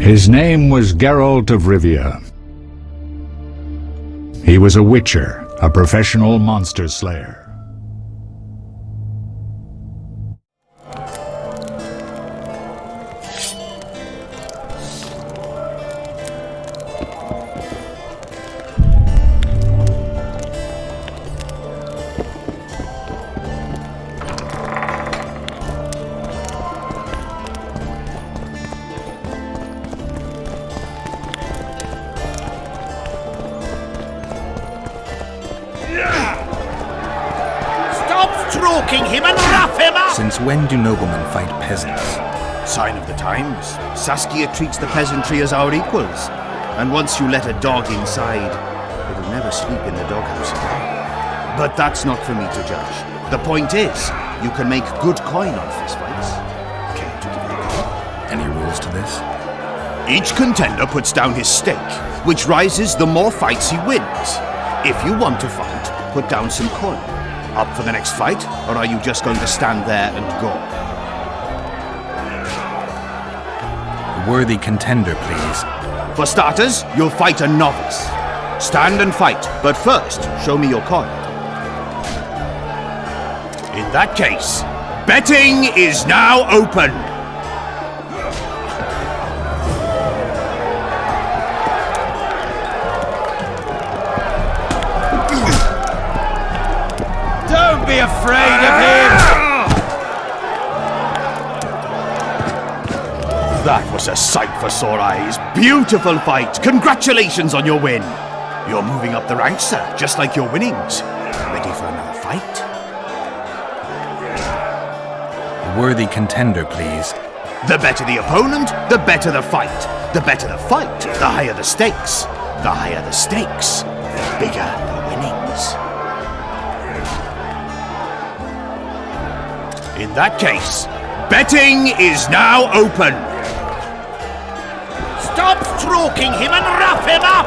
His name was Geralt of Rivia. He was a witcher, a professional monster slayer. Stroking him and rough him up! Since when do noblemen fight peasants? Sign of the times. Saskia treats the peasantry as our equals. And once you let a dog inside, it'll never sleep in the doghouse again. But that's not for me to judge. The point is, you can make good coin on fistfights. Care to give it a go? Any rules to this? Each contender puts down his stake, which rises the more fights he wins. If you want to fight, put down some coin. Up for the next fight, or are you just going to stand there and go? A worthy contender, please. For starters, you'll fight a novice. Stand and fight, but first, show me your coin. In that case, betting is now open. Don't be afraid of him! That was a sight for sore eyes. Beautiful fight. Congratulations on your win. You're moving up the ranks, sir, just like your winnings. Ready for another fight? A worthy contender, please. The better the opponent, the better the fight. The better the fight, the higher the stakes. The higher the stakes, the bigger the winnings. In that case, betting is now open. Stop stroking him and rough him up!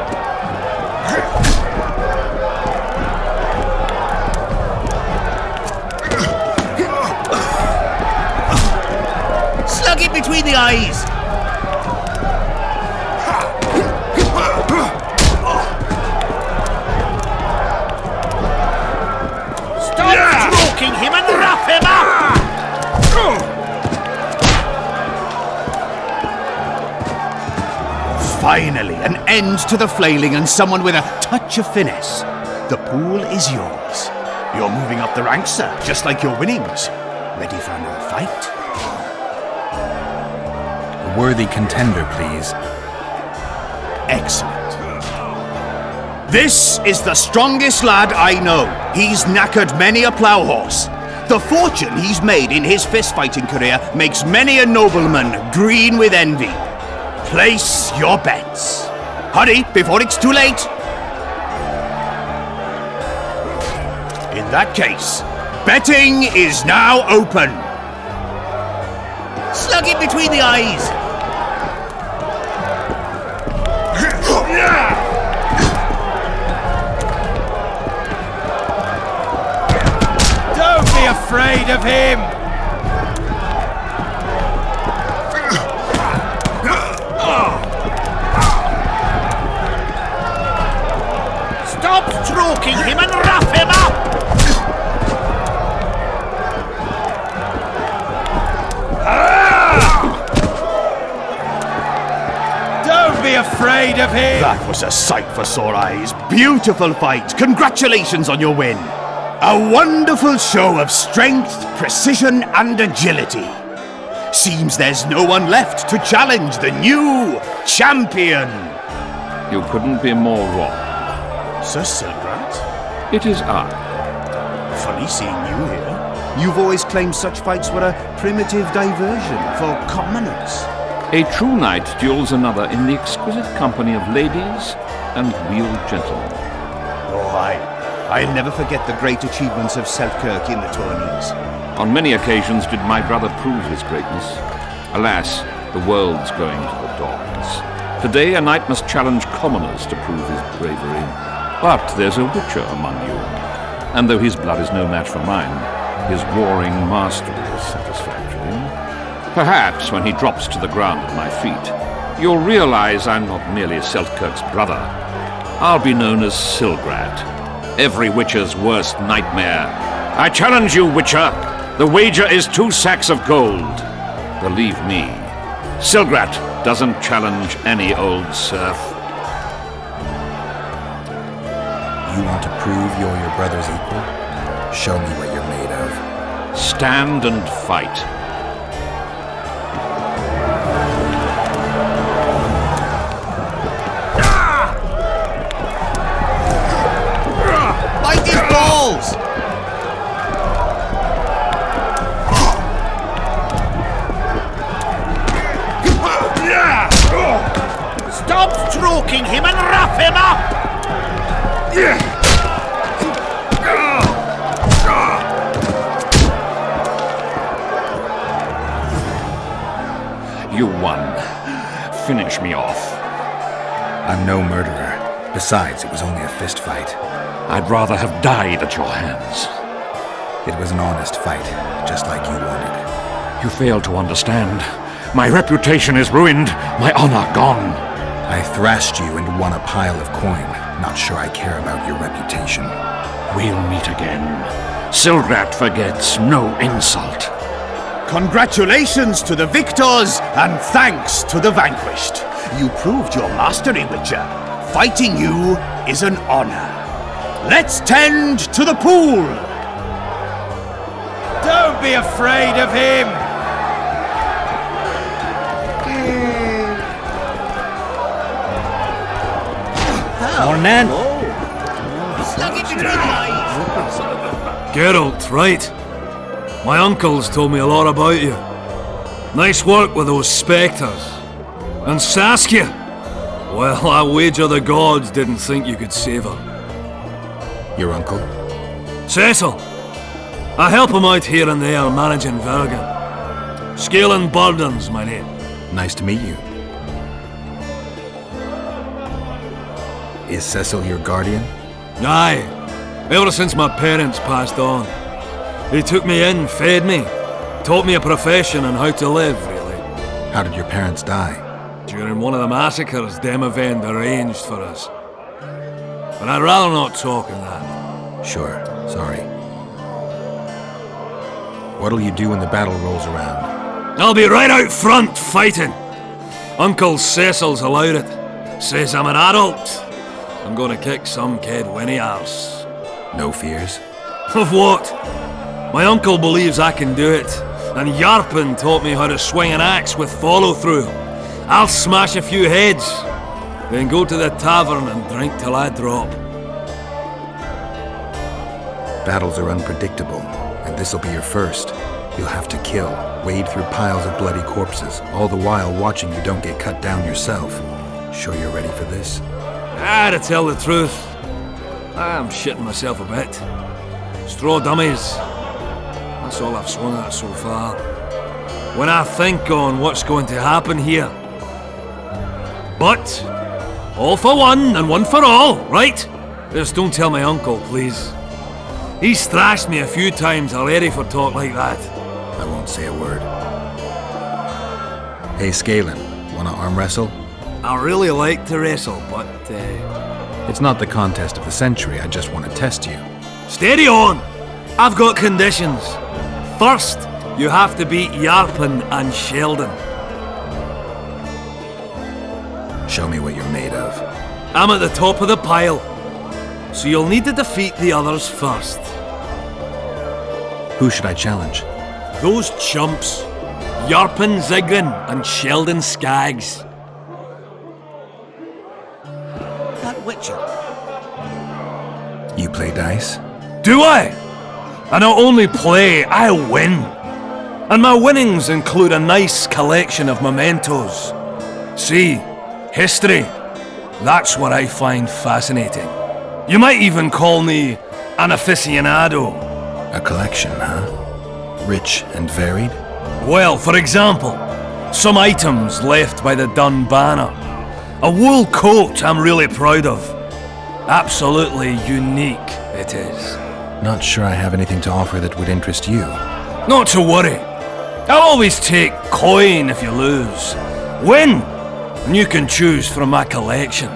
Slug it between the eyes! Stop stroking him and rough him up! Finally, an end to the flailing and someone with a touch of finesse. The pool is yours. You're moving up the ranks, sir, just like your winnings. Ready for another fight? A worthy contender, please. Excellent. This is the strongest lad I know. He's knackered many a plough horse. The fortune he's made in his fist-fighting career makes many a nobleman green with envy. Place your bets. Hurry, before it's too late. In that case, betting is now open. Slug it between the eyes! Don't be afraid of him! Stop stroking him and rough him up! Don't be afraid of him! That was a sight for sore eyes. Beautiful fight. Congratulations on your win. A wonderful show of strength, precision, and agility. Seems there's no one left to challenge the new champion. You couldn't be more wrong. Sir Silgrant? It is I. Funny seeing you here. You've always claimed such fights were a primitive diversion for commoners. A true knight duels another in the exquisite company of ladies and real gentlemen. Oh, I'll never forget the great achievements of Selkirk in the tourneys. On many occasions did my brother prove his greatness. Alas, the world's going to the dogs. Today a knight must challenge commoners to prove his bravery. But there's a witcher among you, and though his blood is no match for mine, his warring mastery is satisfactory. Perhaps when he drops to the ground at my feet, you'll realize I'm not merely Seltkirk's brother. I'll be known as Silgrat, every witcher's worst nightmare. I challenge you, Witcher. The wager is 2 sacks of gold. Believe me, Silgrat doesn't challenge any old serf. You want to prove you're your brother's equal? Show me what you're made of. Stand and fight. Bite his balls! Stop stroking him and rough him up! You won. Finish me off. I'm no murderer. Besides, it was only a fist fight. I'd rather have died at your hands. It was an honest fight, just like you wanted. You fail to understand. My reputation is ruined, my honor gone. I thrashed you and won a pile of coin. Not sure I care about your reputation. We'll meet again. Silgrat forgets no insult. Congratulations to the victors, and thanks to the vanquished. You proved your mastery, Witcher. Fighting you is an honor. Let's tend to the pool! Don't be afraid of him! Morning. Slug it between the eyes! Geralt, right? My uncles told me a lot about you. Nice work with those spectres. And Saskia? Well, I wager the gods didn't think you could save her. Your uncle? Cecil! I help him out here and there managing Vergen. Scaling Burden's my name. Nice to meet you. Is Cecil your guardian? Aye. Ever since my parents passed on. He took me in, fed me, taught me a profession and how to live, really. How did your parents die? During one of the massacres Demavend arranged for us. But I'd rather not talk on that. Sure, sorry. What'll you do when the battle rolls around? I'll be right out front fighting. Uncle Cecil's allowed it. Says I'm an adult. I'm gonna kick some kid when he asks. No fears? Of what? My uncle believes I can do it, and Yarpen taught me how to swing an axe with follow-through. I'll smash a few heads, then go to the tavern and drink till I drop. Battles are unpredictable, and this'll be your first. You'll have to kill, wade through piles of bloody corpses, all the while watching you don't get cut down yourself. Sure you're ready for this? To tell the truth, I'm shitting myself a bit. Straw dummies. That's all I've swung at so far. When I think on what's going to happen here. But, all for one and one for all, right? Just don't tell my uncle, please. He's thrashed me a few times already for talk like that. I won't say a word. Hey, Scalen, wanna arm wrestle? I really like to wrestle, but, It's not the contest of the century, I just want to test you. steady on! I've got conditions. First, you have to beat Yarpen and Sheldon. Show me what you're made of. I'm at the top of the pile, so you'll need to defeat the others first. Who should I challenge? Those chumps. Yarpen Zigrin and Sheldon Skaggs. That Witcher. You play dice? Do I? I not only play, I win. And my winnings include a nice collection of mementos. See, history. That's what I find fascinating. You might even call me an aficionado. A collection, huh? Rich and varied? Well, for example, some items left by the Dun Banner. A wool coat I'm really proud of. Absolutely unique, it is. Not sure I have anything to offer that would interest you. Not to worry. I'll always take coin if you lose. Win! and you can choose from my collection.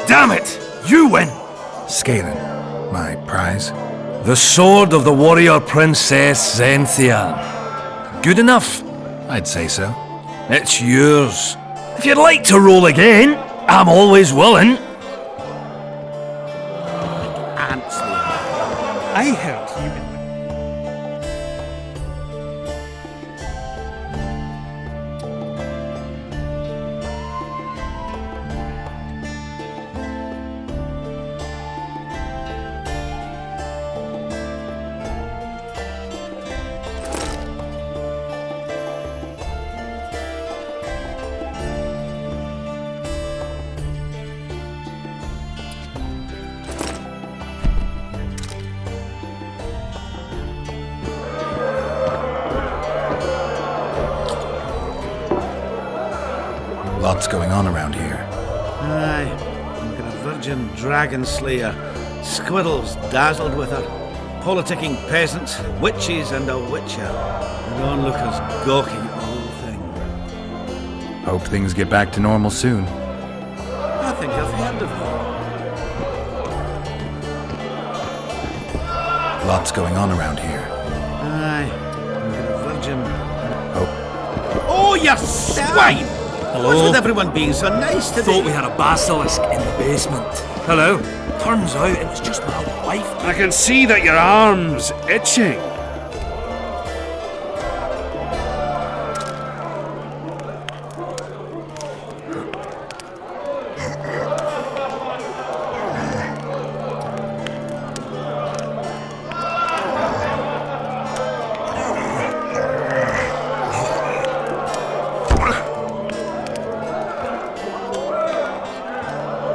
Damn it! You win! Scalen, my prize. The sword of the warrior princess Zenthian. Good enough? I'd say so. It's yours. If you'd like to roll again, I'm always willing. Ants there. I heard you. Lots going on around here. Aye, look at a virgin dragon slayer, squirrels dazzled with her, politicking peasants, witches and a witcher, and onlookers gawking at the whole thing. Hope things get back to normal soon. I think I've heard of you. Lots going on around here. Aye, look at a virgin. Oh, Oh, you swine! Hello? What's with everyone being so nice today? Thought we had a basilisk in the basement. Hello? Turns out it was just my wife. I can see that your arm's itching.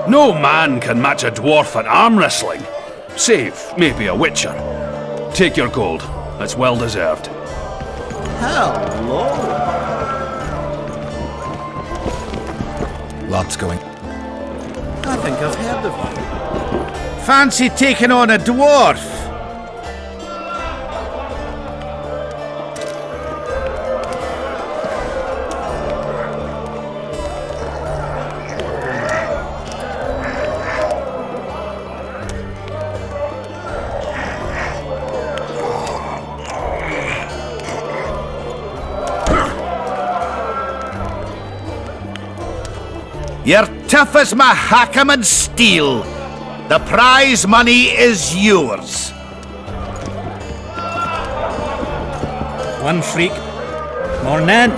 No man can match a dwarf at arm wrestling, save maybe a witcher. Take your gold. It's well deserved. Hello. lots going. I think I've heard of you. Fancy taking on a dwarf? You're tough as my Hackerman steel. The prize money is yours. One freak. More none.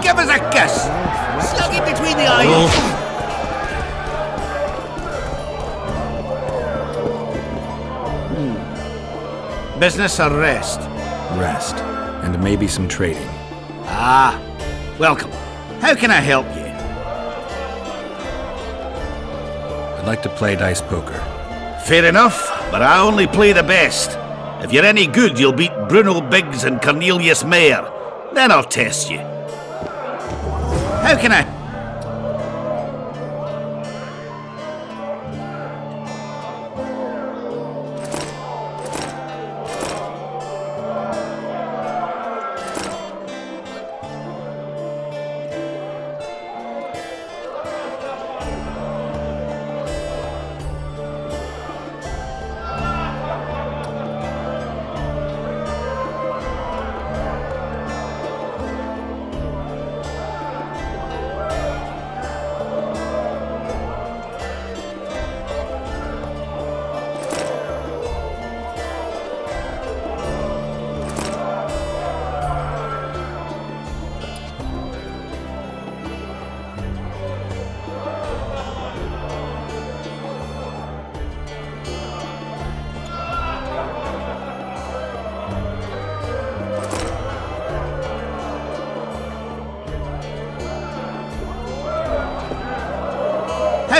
Give us a kiss. Slug it between the eyes. Business or rest? Rest. And maybe some trading. Ah, welcome. How can I help you? I'd like to play dice poker. Fair enough, but I only play the best. If you're any good, you'll beat Bruno Biggs and Cornelius Mayer. Then I'll test you. How can I...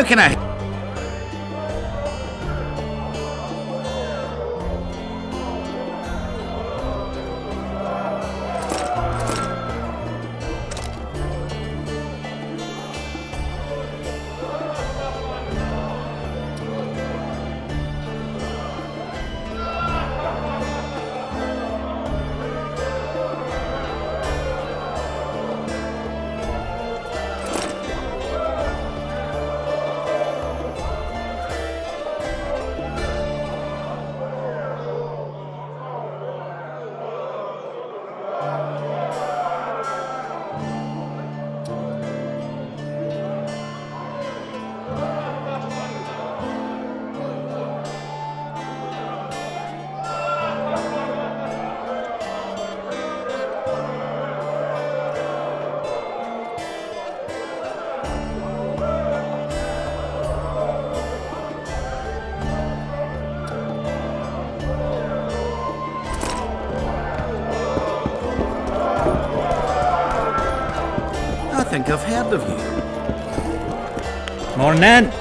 How can I? I think I've heard of you. Morning.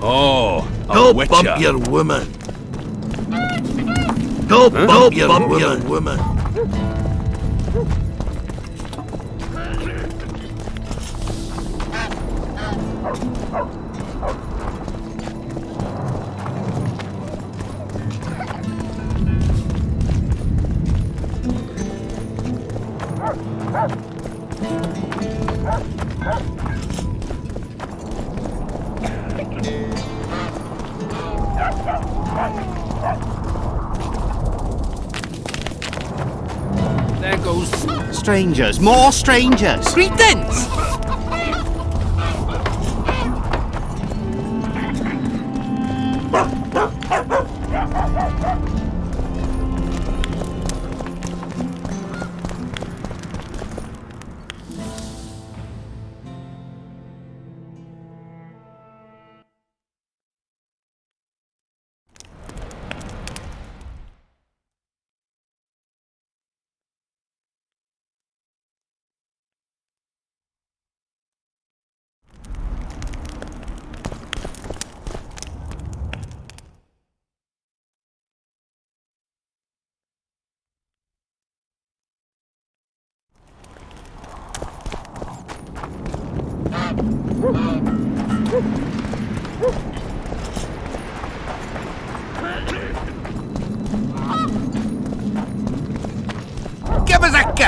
Oh, a Don't witcher. bump your woman. Don't bump your woman. There goes strangers, more strangers. Greetings.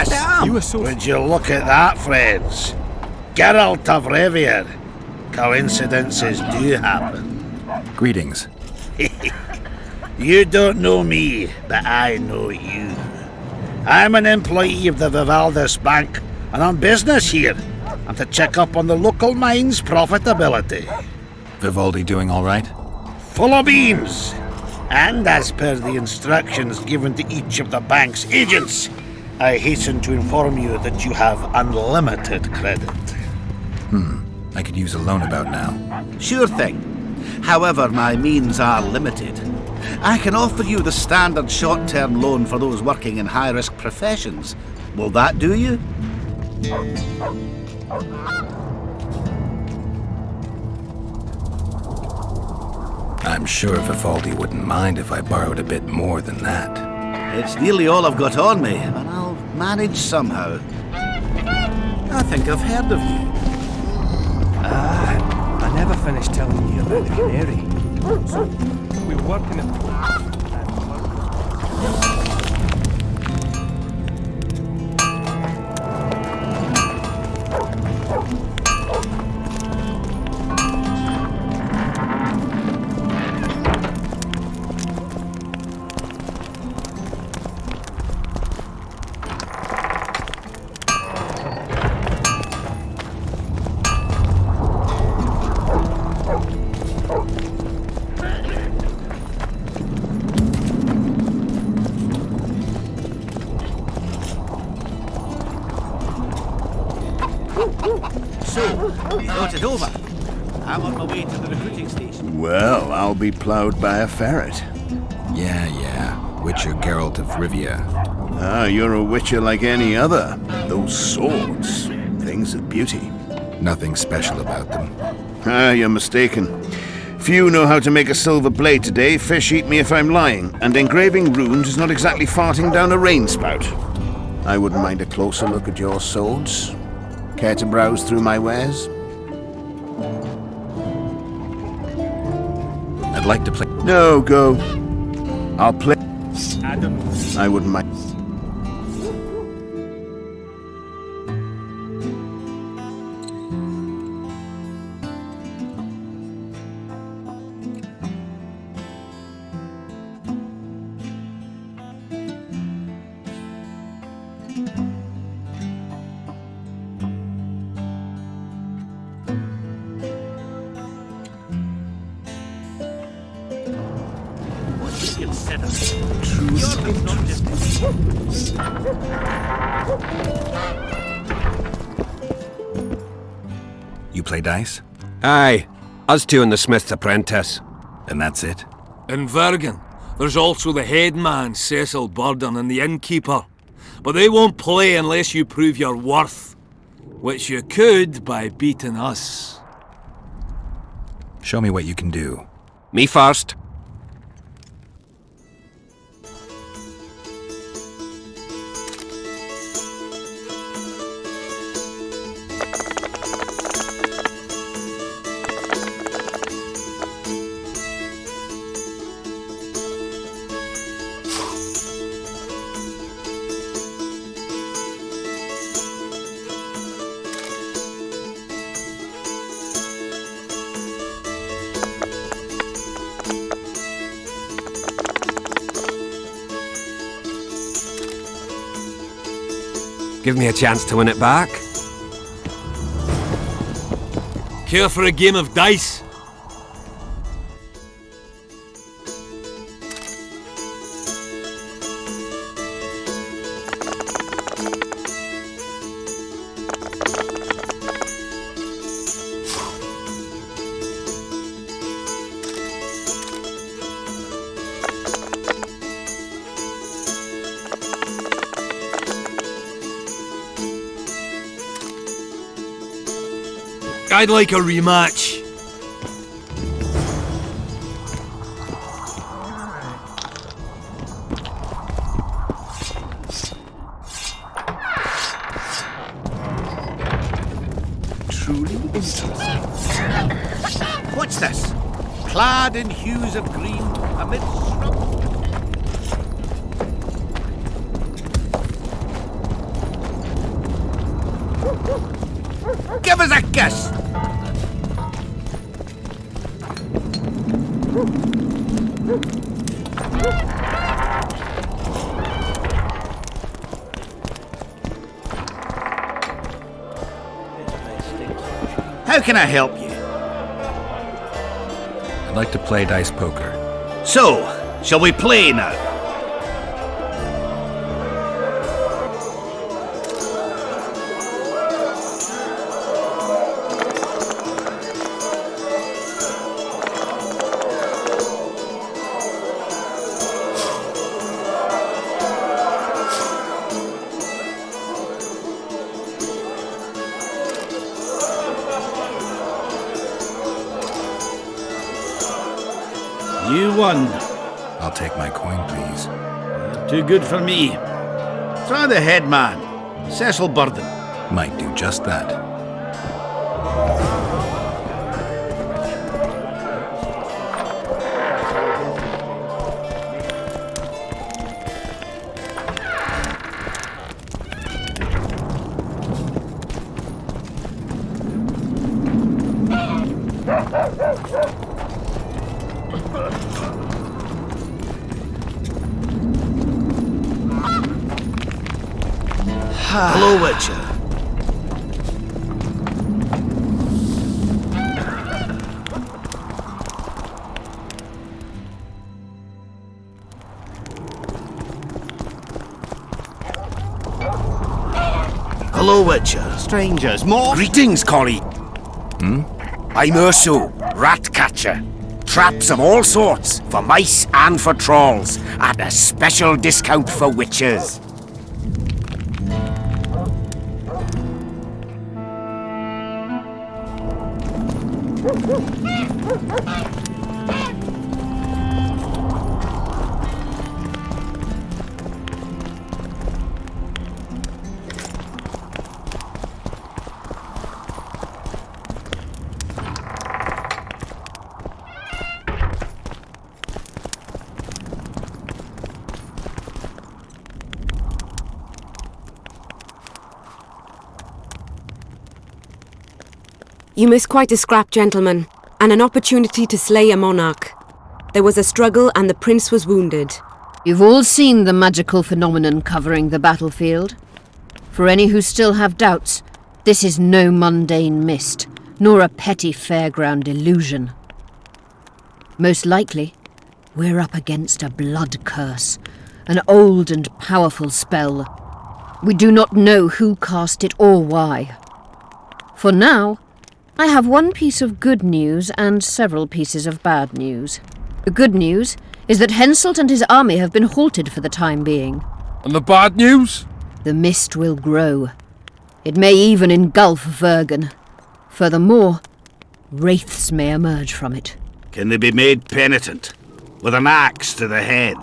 Yes! Would you look at that, friends? Geralt of Rivia. Coincidences do happen. Greetings. You don't know me, but I know you. I'm an employee of the Vivaldis Bank, and on business here. I'm to check up on the local mine's profitability. Vivaldi doing all right? Full of beans! And as per the instructions given to each of the bank's agents, I hasten to inform you that you have unlimited credit. I could use a loan about now. Sure thing. However, my means are limited. I can offer you the standard short-term loan for those working in high-risk professions. Will that do you? I'm sure Vivaldi wouldn't mind if I borrowed a bit more than that. It's nearly all I've got on me, but I'll manage somehow. I think I've heard of you. I never finished telling you about the canary. So, we were working at... So, you thought it over? I'm on my way to the recruiting station. Well, I'll be plowed by a ferret. Yeah. Witcher Geralt of Rivia. Ah, you're a witcher like any other. Those swords, things of beauty. Nothing special about them. Ah, you're mistaken. Few know how to make a silver blade today, fish eat me if I'm lying, and engraving runes is not exactly farting down a rain spout. I wouldn't mind a closer look at your swords. Care to browse through my wares? I'd like to play... No, go. I'll play... Adam. I wouldn't mind... You play dice? Aye, us two and the Smith's apprentice. And that's it? In Vergen, there's also the headman, Cecil Burden, and the innkeeper. But they won't play unless you prove your worth. Which you could by beating us. Show me what you can do. Me first. Give me a chance to win it back. Care for a game of dice? I'd like a rematch. Truly interesting. What's this? Clad in hues of green, amid shrubs. as a kiss. How can I help you? I'd like to play dice poker. So, shall we play now? You won. I'll take my coin, please. Too good for me. Try the head man, Cecil Burden. Might do just that. Hello, Witcher. Hello, Witcher. Strangers, more. Greetings, colleague. I'm Urso, rat catcher. Traps of all sorts, for mice and for trolls, at a special discount for witches. You missed quite a scrap, gentlemen, and an opportunity to slay a monarch. There was a struggle and the prince was wounded. You've all seen the magical phenomenon covering the battlefield. For any who still have doubts, this is no mundane mist, nor a petty fairground illusion. Most likely, we're up against a blood curse, an old and powerful spell. We do not know who cast it or why. For now, I have one piece of good news and several pieces of bad news. The good news is that Henselt and his army have been halted for the time being. And the bad news? The mist will grow. It may even engulf Vergen. Furthermore, wraiths may emerge from it. Can they be made penitent? With an axe to the head?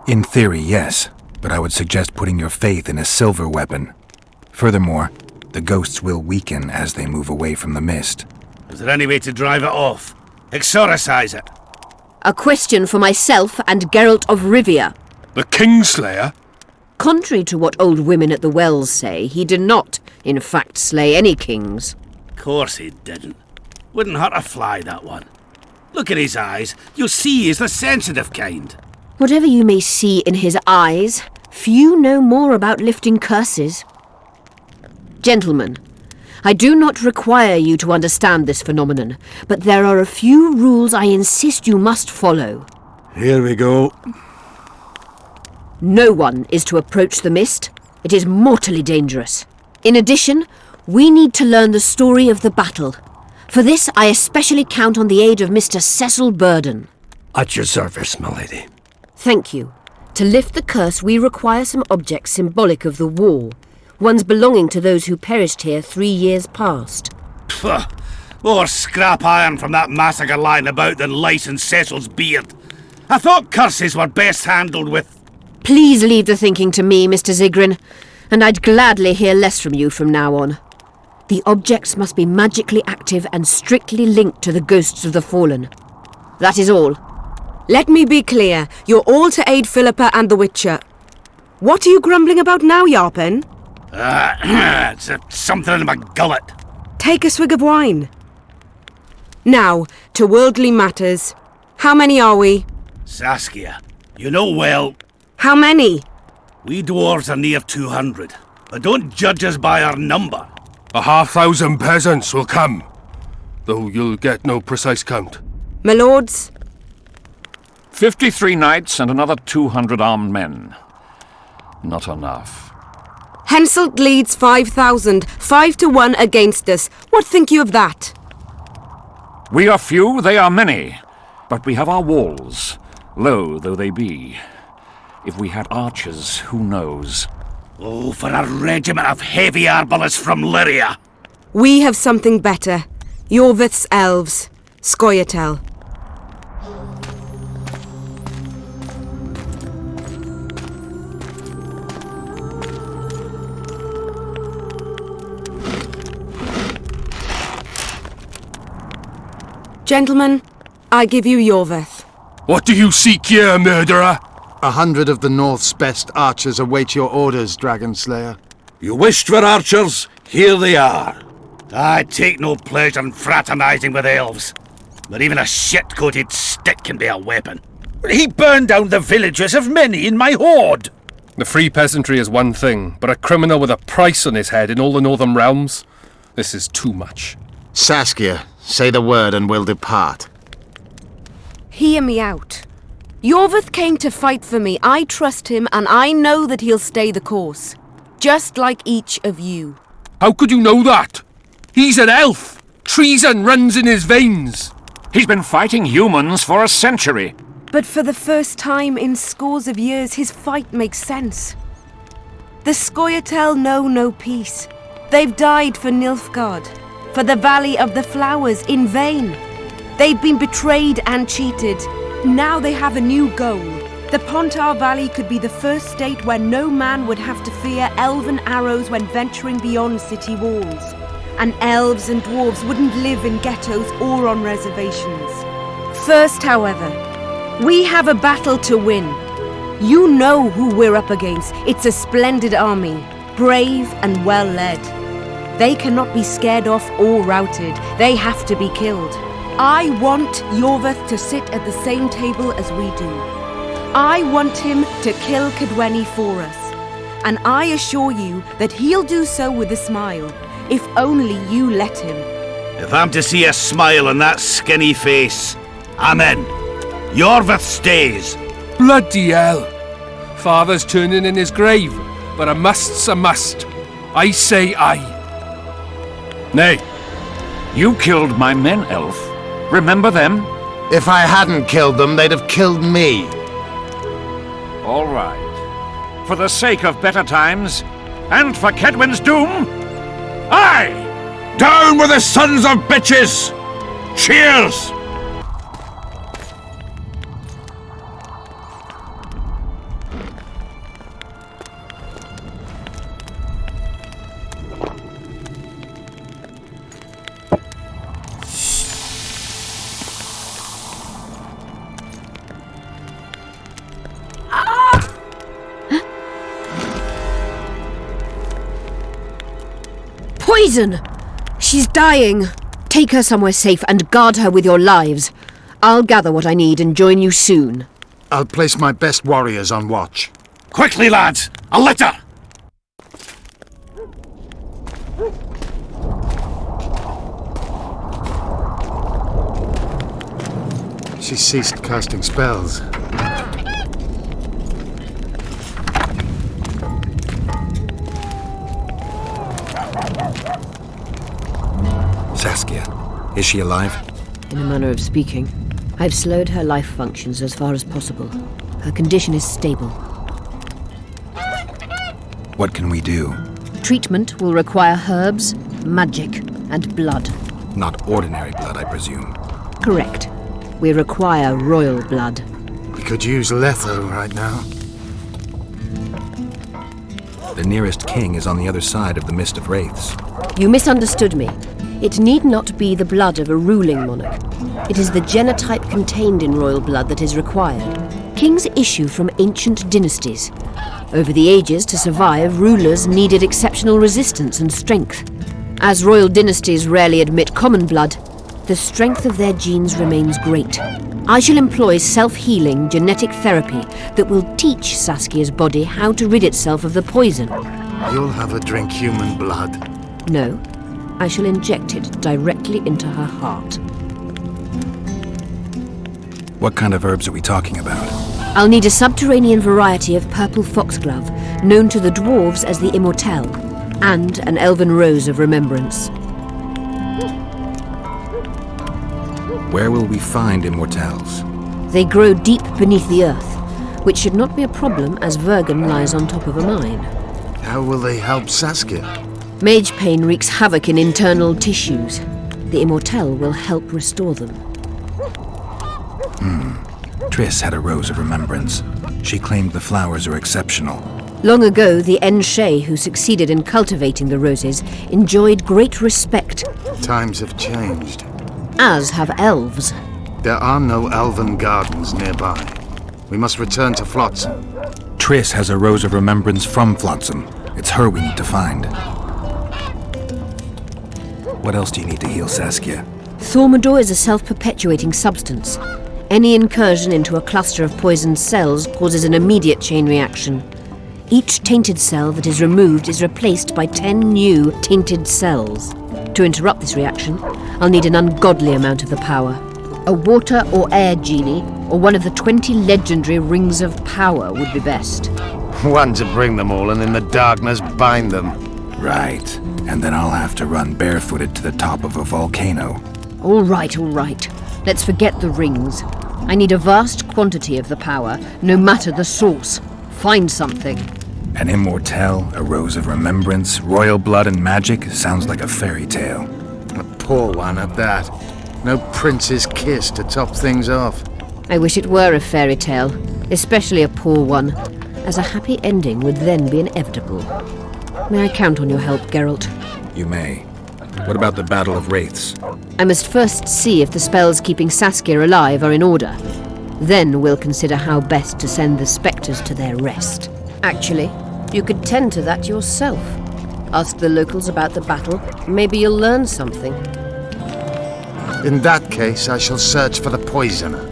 In theory, yes, but I would suggest putting your faith in a silver weapon. Furthermore, the ghosts will weaken as they move away from the mist. Is there any way to drive it off? Exorcise it? A question for myself and Geralt of Rivia. The Kingslayer? Contrary to what old women at the wells say, he did not, in fact, slay any kings. Of course he didn't. Wouldn't hurt a fly, that one. Look at his eyes. You'll see he's the sensitive kind. Whatever you may see in his eyes, few know more about lifting curses. Gentlemen, I do not require you to understand this phenomenon, but there are a few rules I insist you must follow. Here we go. No one is to approach the mist. It is mortally dangerous. In addition, we need to learn the story of the battle. For this, I especially count on the aid of Mr. Cecil Burden. At your service, my lady. Thank you. To lift the curse, we require some objects symbolic of the war. Ones belonging to those who perished here 3 years past. Pfft, more scrap iron from that massacre lying about than lice in Cecil's beard. I thought curses were best handled with... Please leave the thinking to me, Mr. Zigrin, and I'd gladly hear less from you from now on. The objects must be magically active and strictly linked to the ghosts of the fallen. That is all. Let me be clear. You're all to aid Philippa and the Witcher. What are you grumbling about now, Yarpen? It's something in my gullet. Take a swig of wine. Now, to worldly matters. How many are we? Saskia, you know well. How many? We dwarves are near 200, but don't judge us by our number. 500 peasants will come, though you'll get no precise count. My lords? 53 knights and another 200 armed men. Not enough. Henselt leads 5,000, 5-1 against us. What think you of that? We are few, they are many, but we have our walls, low though they be. If we had archers, who knows? Oh, for a regiment of heavy arbalists from Lyria! We have something better. Jorvith's elves. Scoia'tael. Gentlemen, I give you Jorvith. What do you seek here, murderer? 100 of the North's best archers await your orders, Dragon Slayer. You wished for archers? Here they are. I take no pleasure in fraternizing with elves, but even a shit-coated stick can be a weapon. He burned down the villages of many in my horde. The free peasantry is one thing, but a criminal with a price on his head in all the northern realms? This is too much. Saskia, say the word and we'll depart. Hear me out. Jorvith came to fight for me. I trust him, and I know that he'll stay the course. Just like each of you. How could you know that? He's an elf! Treason runs in his veins! He's been fighting humans for a century. But for the first time in scores of years, his fight makes sense. The Scoia'tael know no peace. They've died for Nilfgaard, for the Valley of the Flowers, in vain. They've been betrayed and cheated. Now they have a new goal. The Pontar Valley could be the first state where no man would have to fear elven arrows when venturing beyond city walls. And elves and dwarves wouldn't live in ghettos or on reservations. First, however, we have a battle to win. You know who we're up against. It's a splendid army, brave and well led. They cannot be scared off or routed. They have to be killed. I want Jorvith to sit at the same table as we do. I want him to kill Cadweni for us. And I assure you that he'll do so with a smile, if only you let him. If I'm to see a smile on that skinny face, I'm in. Jorvith stays. Bloody hell! Father's turning in his grave, but a must's a must. I say aye. Nay, you killed my men, elf. Remember them? If I hadn't killed them, they'd have killed me. All right. For the sake of better times, and for Kedwin's doom, aye! Down with the sons of bitches! Cheers! Poison! She's dying. Take her somewhere safe and guard her with your lives. I'll gather what I need and join you soon. I'll place my best warriors on watch. Quickly, lads! A litter! She ceased casting spells. Saskia, is she alive? In a manner of speaking. I've slowed her life functions as far as possible. Her condition is stable. What can we do? Treatment will require herbs, magic, and blood. Not ordinary blood, I presume. Correct. We require royal blood. We could use Letho right now. The nearest king is on the other side of the Mist of Wraiths. You misunderstood me. It need not be the blood of a ruling monarch. It is the genotype contained in royal blood that is required. Kings issue from ancient dynasties. Over the ages, to survive, rulers needed exceptional resistance and strength. As royal dynasties rarely admit common blood, the strength of their genes remains great. I shall employ self-healing genetic therapy that will teach Saskia's body how to rid itself of the poison. You'll have her drink human blood. No, I shall inject it directly into her heart. What kind of herbs are we talking about? I'll need a subterranean variety of purple foxglove, known to the dwarves as the immortelle, and an elven rose of remembrance. Where will we find immortelles? They grow deep beneath the earth, which should not be a problem as Vergen lies on top of a mine. How will they help Saskia? Mage pain wreaks havoc in internal tissues. The immortelle will help restore them. Triss had a rose of remembrance. She claimed the flowers are exceptional. Long ago, the Enshe who succeeded in cultivating the roses enjoyed great respect. Times have changed. As have elves. There are no elven gardens nearby. We must return to Flotsam. Triss has a rose of remembrance from Flotsam. It's her we need to find. What else do you need to heal Saskia? Thaumadour is a self-perpetuating substance. Any incursion into a cluster of poisoned cells causes an immediate chain reaction. Each tainted cell that is removed is replaced by 10 new tainted cells. To interrupt this reaction, I'll need an ungodly amount of the power. A water or air genie, or one of the 20 legendary rings of power would be best. One to bring them all and in the darkness bind them. Right. And then I'll have to run barefooted to the top of a volcano. All right. Let's forget the rings. I need a vast quantity of the power, no matter the source. Find something. An immortelle, a rose of remembrance, royal blood and magic sounds like a fairy tale. A poor one at that. No prince's kiss to top things off. I wish it were a fairy tale, especially a poor one, as a happy ending would then be inevitable. May I count on your help, Geralt? You may. What about the Battle of Wraiths? I must first see if the spells keeping Saskia alive are in order. Then we'll consider how best to send the spectres to their rest. Actually, you could tend to that yourself. Ask the locals about the battle. Maybe you'll learn something. In that case, I shall search for the poisoner.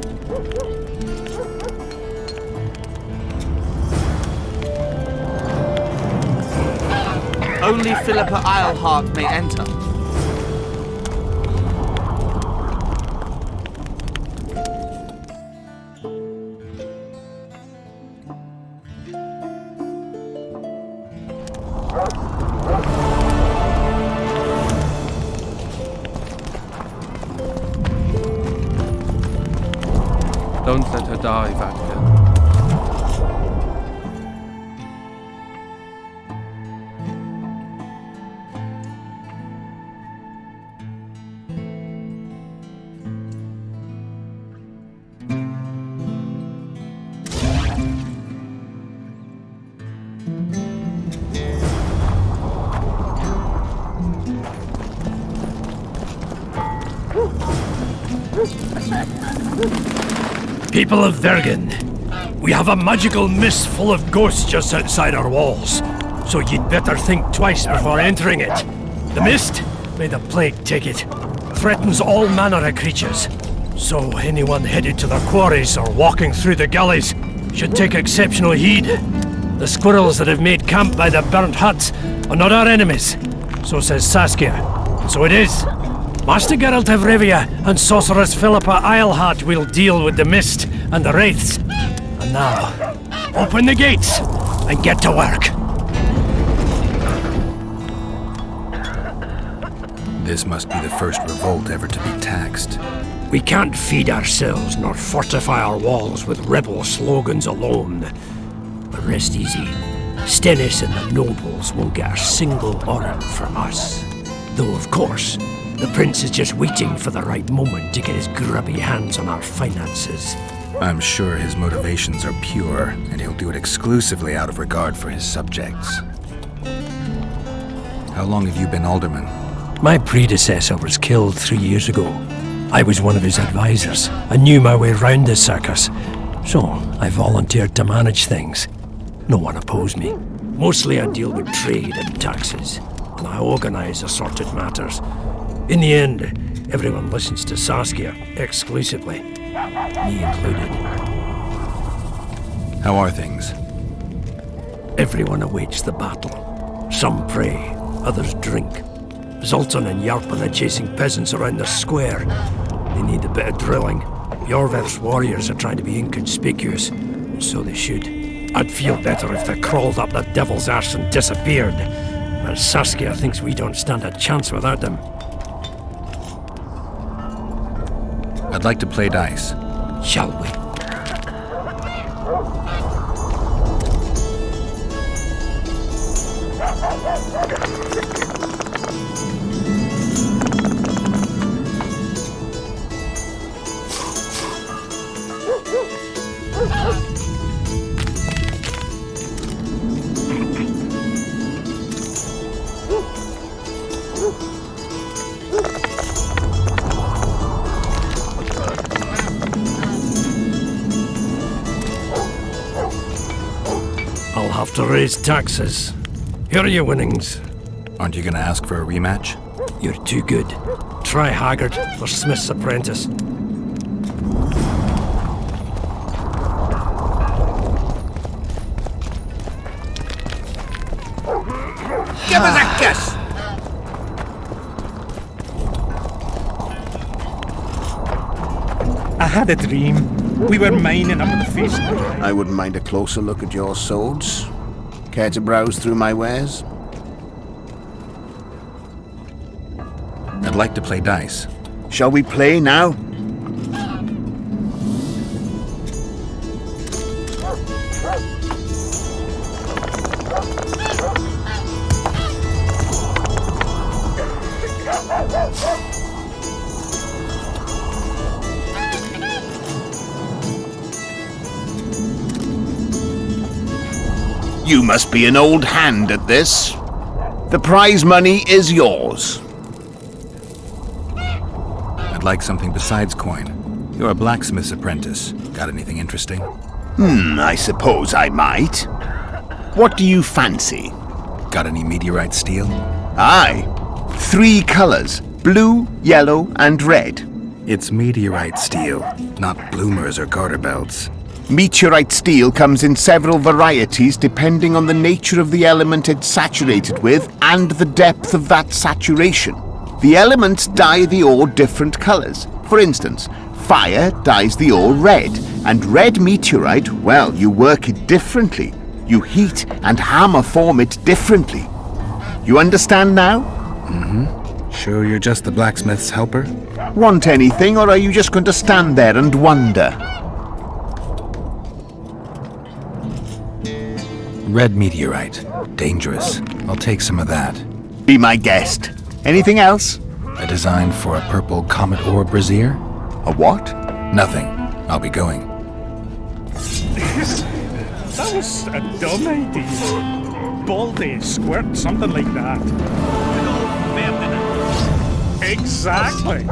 Only Philippa Eilhart may enter. Don't let her die, Vatka. People of Vergen, we have a magical mist full of ghosts just outside our walls, so you'd better think twice before entering it. The mist, may the plague take it, threatens all manner of creatures, so anyone headed to the quarries or walking through the gullies should take exceptional heed. The squirrels that have made camp by the burnt huts are not our enemies, so says Saskia, and so it is. Master Geralt of Rivia and Sorceress Philippa Eilhart will deal with the mist and the wraiths. And now, open the gates and get to work. This must be the first revolt ever to be taxed. We can't feed ourselves nor fortify our walls with rebel slogans alone. But rest easy. Stennis and the nobles won't get a single order from us. Though, of course, the prince is just waiting for the right moment to get his grubby hands on our finances. I'm sure his motivations are pure, and he'll do it exclusively out of regard for his subjects. How long have you been alderman? My predecessor was killed 3 years ago. I was one of his advisors. I knew my way round the circus, so I volunteered to manage things. No one opposed me. Mostly I deal with trade and taxes. I organise assorted matters. In the end, everyone listens to Saskia exclusively, me included. How are things? Everyone awaits the battle. Some pray, others drink. Zoltan and Yarpan are chasing peasants around the square. They need a bit of drilling. Jorveth's warriors are trying to be inconspicuous, and so they should. I'd feel better if they crawled up the devil's arse and disappeared. But Saskia thinks we don't stand a chance without them. I'd like to play dice. Shall we? I'll have to raise taxes. Here are your winnings. Aren't you gonna ask for a rematch? You're too good. Try Haggard for Smith's apprentice. Give us a kiss! I had a dream. We were mining up at the feast. I wouldn't mind a closer look at your swords. Care to browse through my wares? I'd like to play dice. Shall we play now? You must be an old hand at this. The prize money is yours. I'd like something besides coin. You're a blacksmith's apprentice. Got anything interesting? I suppose I might. What do you fancy? Got any meteorite steel? Aye. 3 colors: blue, yellow, and red. It's meteorite steel, not bloomers or garter belts. Meteorite steel comes in several varieties depending on the nature of the element it's saturated with and the depth of that saturation. The elements dye the ore different colors. For instance, fire dyes the ore red, and red meteorite, well, you work it differently. You heat and hammer form it differently. You understand now? Mm-hmm. Sure you're just the blacksmith's helper? Want anything, or are you just going to stand there and wonder? Red meteorite. Dangerous. I'll take some of that. Be my guest. Anything else? A design for a purple comet orb brazier? A what? Nothing. I'll be going. That was a dumb idea. Baldy, squirt, something like that. Exactly.